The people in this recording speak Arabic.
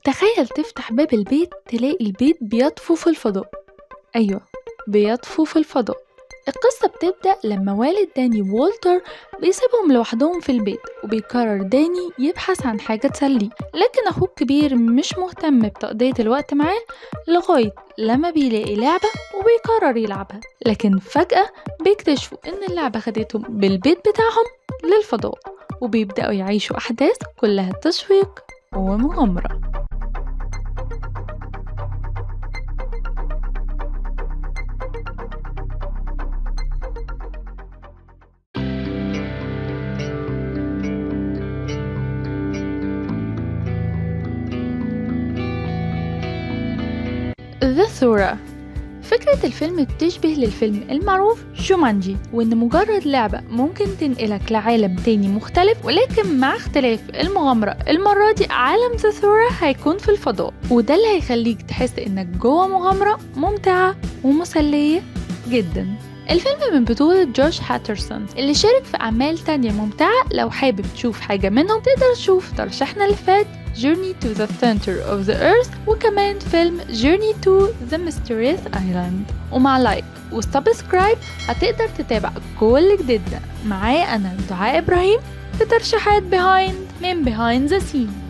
تخيل تفتح باب البيت تلاقي البيت بيطفو في الفضاء. أيوة، بيطفو في الفضاء. القصة بتبدأ لما والد داني وولتر بيسيبهم لوحدهم في البيت، وبيقرر داني يبحث عن حاجة تسليه، لكن أخوه الكبير مش مهتم بتقضية الوقت معاه لغاية لما بيلاقي لعبة وبيقرر يلعبها. لكن فجأة بيكتشفوا إن اللعبة خدتهم بالبيت بتاعهم للفضاء، وبيبدأوا يعيشوا أحداث كلها تشويق ومغامرة. ذا ثورة. فكرة الفيلم بتشبه للفيلم المعروف جومانجي، وإن مجرد لعبة ممكن تنقلك لعالم تاني مختلف، ولكن مع اختلاف المغامرة المرة دي عالم ذا ثورة هيكون في الفضاء، وده اللي هيخليك تحس إنك جوه مغامرة ممتعة ومسلية جدا. الفيلم من بطولة جوش هاترسون اللي شارك في أعمال تانية ممتعة. لو حابب تشوف حاجة منهم تقدر تشوف ترشيحنا اللي فات Journey to the Center of the Earth، وكمان فيلم Journey to the Mysterious Island. ومع لايك وسبسكرايب هتقدر تتابع كل جديد معايا أنا دعاء إبراهيم في ترشيحات من behind the scene.